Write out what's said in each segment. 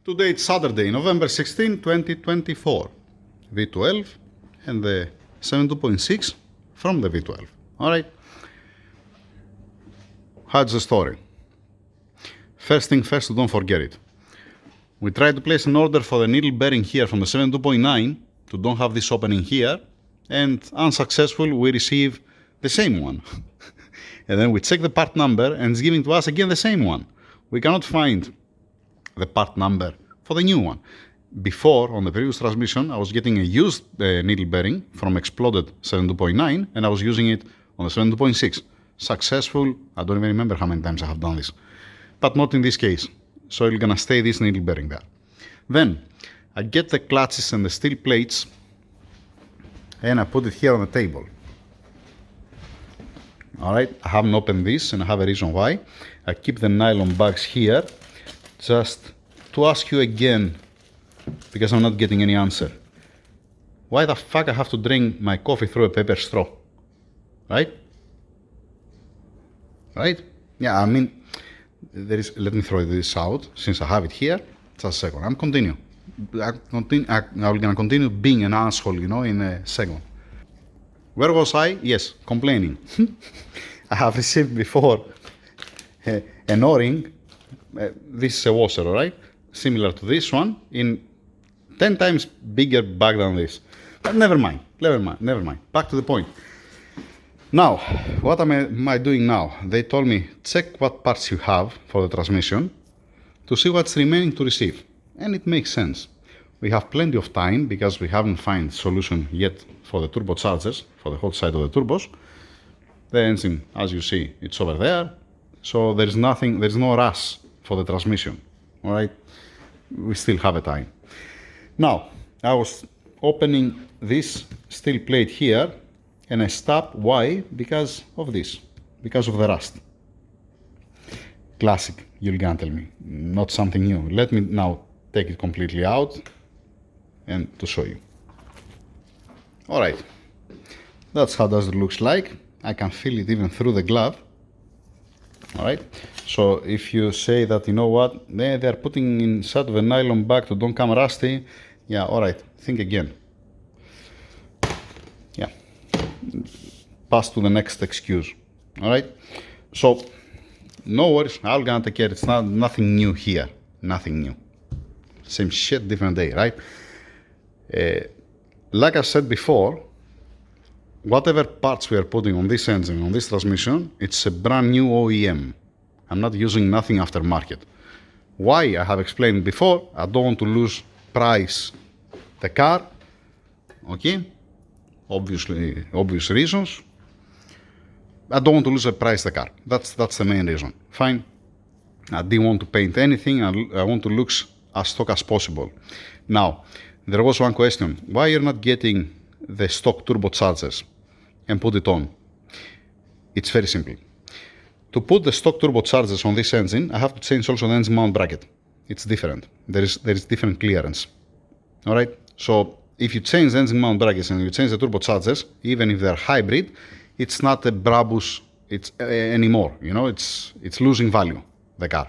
Today it's Saturday, November 16, 2024. V12 and the 72.6 from the V12. Alright? How's the story? First thing first, don't forget it. We tried to place an order for the needle bearing here from the 72.9 to don't have this opening here, and unsuccessful, we receive the same one. And then we check the part number and it's giving to us again the same one. We cannot find the part number for the new one. Before, on the previous transmission, I was getting a used needle bearing from exploded 72.9 and I was using it on the 72.6. Successful, I don't even remember how many times I have done this. But not in this case. So it's gonna stay this needle bearing there. Then, I get the clutches and the steel plates and I put it here on the table. Alright, I haven't opened this and I have a reason why. I keep the nylon bags here just to ask you again, because I'm not getting any answer. Why the fuck I have to drink my coffee through a paper straw? Right? Right? Yeah, I mean, let me throw this out since I have it here. Just a second. I'm gonna continue being an asshole, in a second. Where was I? Yes, complaining. I have received before an O-ring. This is a washer, alright? Similar to this one, in 10 times bigger bag than this. But never mind. Back to the point. Now, what am I doing now? They told me, check what parts you have for the transmission to see what's remaining to receive. And it makes sense. We have plenty of time because we haven't found solution yet for the turbochargers, for the hot side of the turbos. The engine, as you see, it's over there. So there's no rush for the transmission. Alright? We still have a time. Now, I was opening this steel plate here and I stopped. Why? Because of this. Because of the rust. Classic, you're gonna tell me. Not something new. Let me now take it completely out and to show you. Alright. That's how does it looks like. I can feel it even through the glove. Alright. So if you say that, you know what, they're putting inside of a nylon bag to don't come rusty, yeah, alright, think again. Yeah. Pass to the next excuse. Alright. So no worries, I'll gonna take care. It's nothing new here. Nothing new. Same shit, different day, right? Like I said before, whatever parts we are putting on this engine, on this transmission, it's a brand new OEM. I'm not using nothing aftermarket. Why? I have explained before. I don't want to lose price the car. Okay? Obvious reasons. I don't want to lose the price the car. That's the main reason. Fine. I didn't want to paint anything. I want to look as stock as possible. Now, there was one question. Why you're not getting the stock turbochargers and put it on? It's very simple. To put the stock turbochargers on this engine, I have to change also the engine mount bracket. It's different. There is different clearance. Alright? So if you change the engine mount brackets and you change the turbochargers, even if they're hybrid, it's not a Brabus anymore. It's losing value, the car.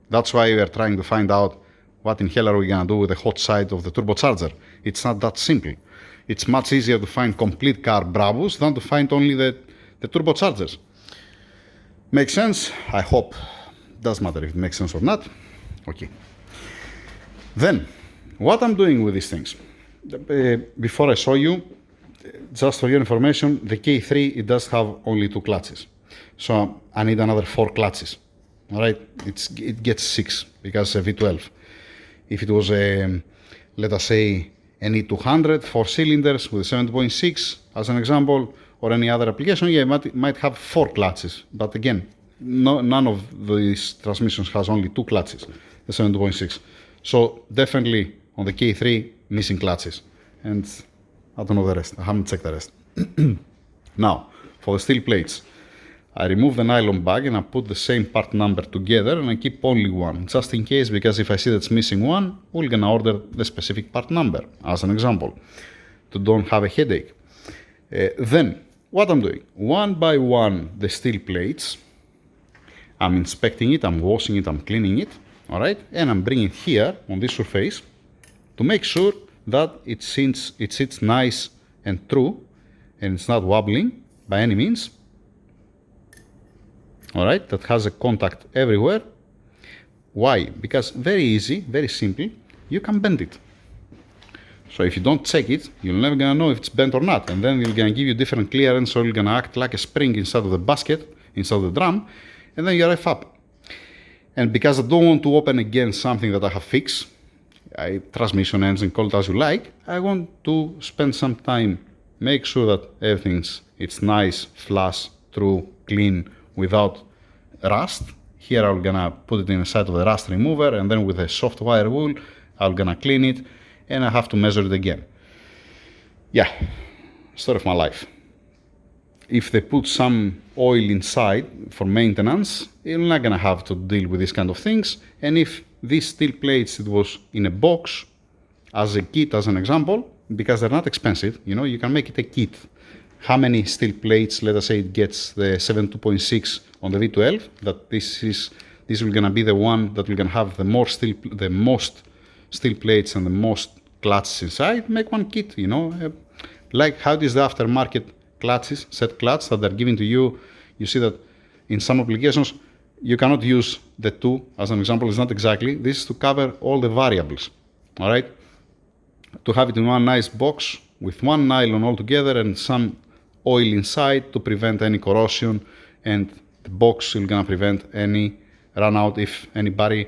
That's why we are trying to find out what in hell are we gonna do with the hot side of the turbocharger. It's not that simple. It's much easier to find complete car Brabus than to find only the turbochargers. Makes sense? I hope. Doesn't matter if it makes sense or not. Okay. Then, what I'm doing with these things. Before I show you, just for your information, the K3, it does have only 2 clutches. So I need another 4 clutches. Alright? It gets 6 because it's a V12. If it was let us say, an E200, 4 cylinders with 7.6 as an example, or any other application, yeah, it might have 4 clutches. But again, none of these transmissions has only 2 clutches, the 7.6. So definitely on the K3, missing clutches. And I don't know the rest. I haven't checked the rest. Now, for the steel plates, I remove the nylon bag and I put the same part number together and I keep only one, just in case, because if I see that's missing one, we're gonna order the specific part number, as an example, to don't have a headache. Then, what I'm doing, one by one, the steel plates, I'm inspecting it, I'm washing it, I'm cleaning it, all right? And I'm bringing it here on this surface to make sure that it sits nice and true and it's not wobbling by any means. All right, that has a contact everywhere. Why? Because very easy, very simple, you can bend it. So if you don't check it, you're never gonna know if it's bent or not, and then it's gonna give you different clearance, or you're gonna act like a spring inside of the basket, inside of the drum, and then you ref up. And because I don't want to open again something that I have fixed, transmission, engine, call it as you like, I want to spend some time, make sure that it's nice, flush, true, clean, without rust. Here I'm gonna put it inside of the rust remover, and then with a soft wire wool, I'm gonna clean it, and I have to measure it again. Yeah, story of my life. If they put some oil inside for maintenance, you're not gonna have to deal with these kind of things. And if these steel plates, it was in a box, as a kit, as an example, because they're not expensive, you can make it a kit. How many steel plates, let us say it gets the 72.6 on the V12, that this will gonna be the one that will gonna have the most steel plates and the most clutches inside. Make one kit, like how it is the aftermarket clutches, set clutch that they're giving to you. You see that in some applications you cannot use the two as an example. It's not exactly. This is to cover all the variables, all right? To have it in one nice box with one nylon all together and some oil inside to prevent any corrosion, and the box is gonna prevent any run out if anybody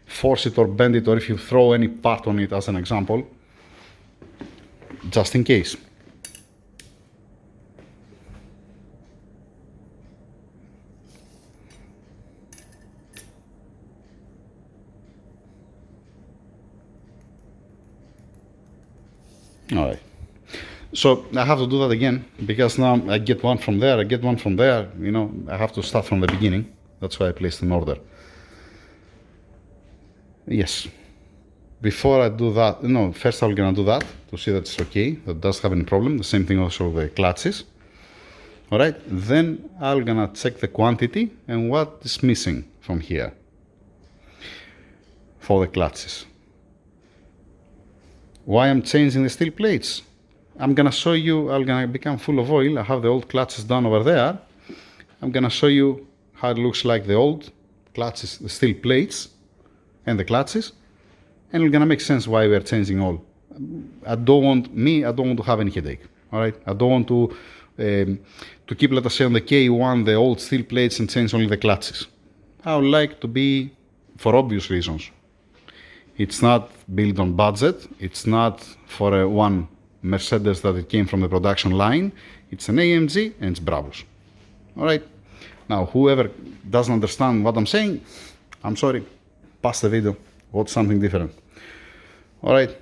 force it or bend it, or if you throw any part on it as an example, just in case. All right. So I have to do that again, because now I get one from there, I get one from there, I have to start from the beginning. That's why I placed an order. Yes. Before I do that, first I'm gonna do that to see that it's okay, that does have any problem. The same thing also with the clutches. All right. Then I'm gonna check the quantity and what is missing from here for the clutches. Why I'm changing the steel plates? I'm gonna show you, I'm gonna become full of oil. I have the old clutches done over there. I'm gonna show you how it looks like the old clutches, the steel plates and the clutches, and it's gonna make sense why we are changing all. I don't want to have any headache. All right, I don't want to keep, let us say, on the K1 the old steel plates and change only the clutches. I would like to be, for obvious reasons. It's not built on budget. It's not for one Mercedes that it came from the production line. It's an AMG and it's Bravos. All right. Now, whoever doesn't understand what I'm saying, I'm sorry. Pause the video. Watch something different. All right.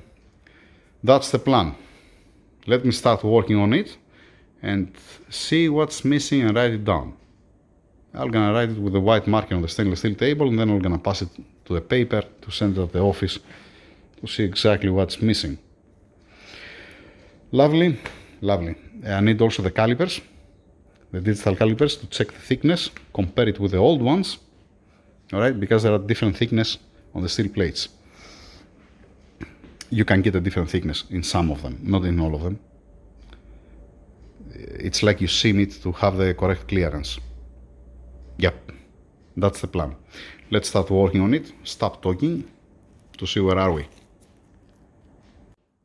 That's the plan. Let me start working on it and see what's missing and write it down. I'm gonna write it with a white marker on the stainless steel table, and then I'm gonna pass it to the paper to send it to the office to see exactly what's missing. Lovely, lovely. I need also the calipers, the digital calipers, to check the thickness, compare it with the old ones, all right, because there are different thickness on the steel plates. You can get a different thickness in some of them, not in all of them. It's like you seam it to have the correct clearance. Yep, that's the plan. Let's start working on it. Stop talking to see where are we.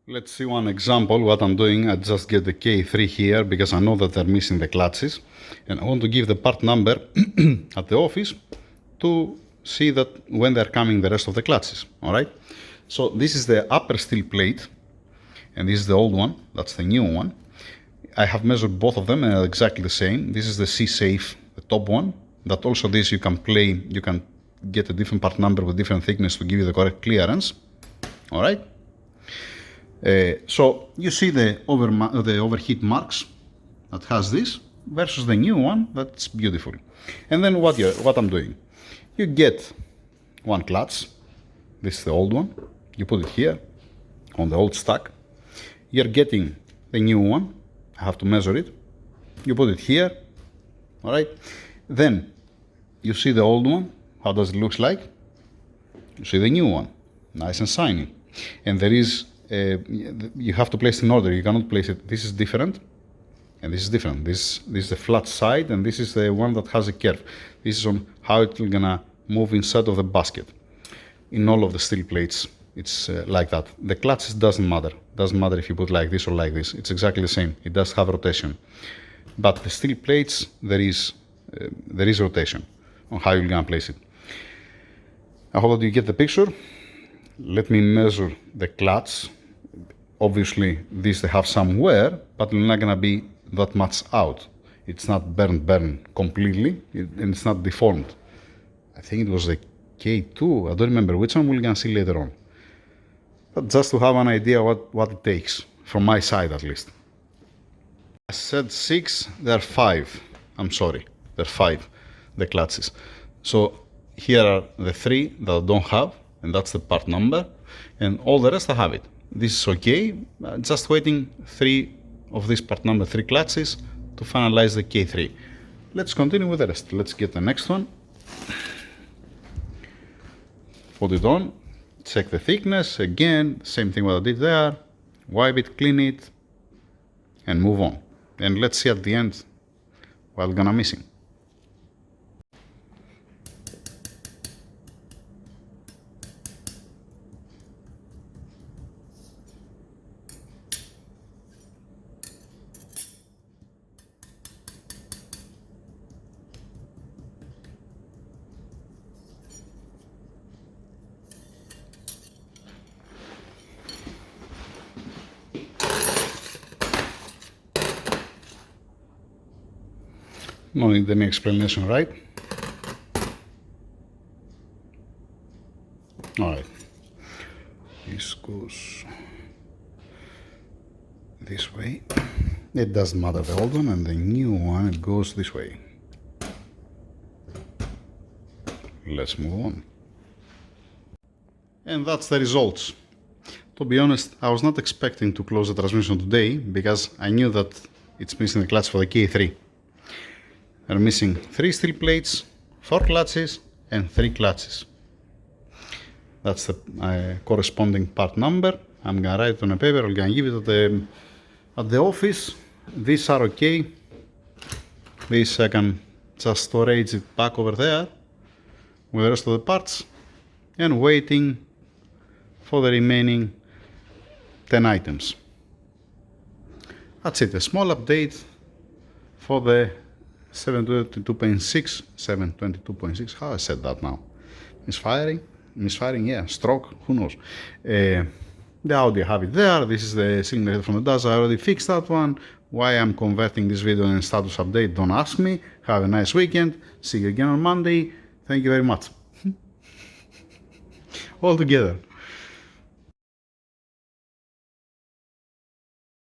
Let's see one example what I'm doing. I just get the K3 here because I know that they're missing the clutches, and I want to give the part number at the office to see that when they're coming the rest of the clutches. All right. So this is the upper steel plate, and this is the old one. That's the new one. I have measured both of them and they're exactly the same. This is the C-Safe, the top one. That also this you can get a different part number with different thickness to give you the correct clearance. All right. So you see the overheat marks that has this versus the new one. That's beautiful. And then what I'm doing, you get one clutch. This is the old one. You put it here on the old stack. You're getting the new one. I have to measure it. You put it here. All right. Then you see the old one. How does it look like? You see the new one, nice and shiny. And there is, you have to place it in order. You cannot place it, this is different, and this is different. This is the flat side, and this is the one that has a curve. This is on how it's gonna move inside of the basket. In all of the steel plates, it's like that. The clutches doesn't matter. Doesn't matter if you put like this or like this. It's exactly the same. It does have rotation. But the steel plates, there is rotation on how you're gonna place it. I hope that you get the picture. Let me measure the clutch. Obviously, this they have some wear, but it's not gonna be that much out. It's not burned completely, and it's not deformed. I think it was the K2. I don't remember which one we're gonna see later on. But just to have an idea what it takes, from my side at least. I said 6, there are 5. I'm sorry, there are 5, the clutches. So here are the 3 that I don't have, and that's the part number, and all the rest I have it. This is okay, just waiting 3 of this part number 3 clutches to finalize the K3. Let's continue with the rest. Let's get the next one. Put it on, check the thickness, again, same thing what I did there, wipe it, clean it, and move on. And let's see at the end what we're gonna missing. No need any explanation, right? Alright. This goes this way. It doesn't matter the old one, and the new one, it goes this way. Let's move on. And that's the results. To be honest, I was not expecting to close the transmission today because I knew that it's missing the clutch for the K3. We're missing 3 steel plates, 4 clutches, and 3 clutches. That's the corresponding part number. I'm gonna write it on a paper. I'm gonna give it at the office. These are okay. This I can just storage it back over there with the rest of the parts, and waiting for the remaining 10 items. That's it. A small update for the 722.6, how I said that now? Misfiring, yeah, stroke, who knows. The audio, have it there. This is the signal head from the dash. I already fixed that one. Why I'm converting this video in status update, don't ask me. Have a nice weekend. See you again on Monday. Thank you very much. All together.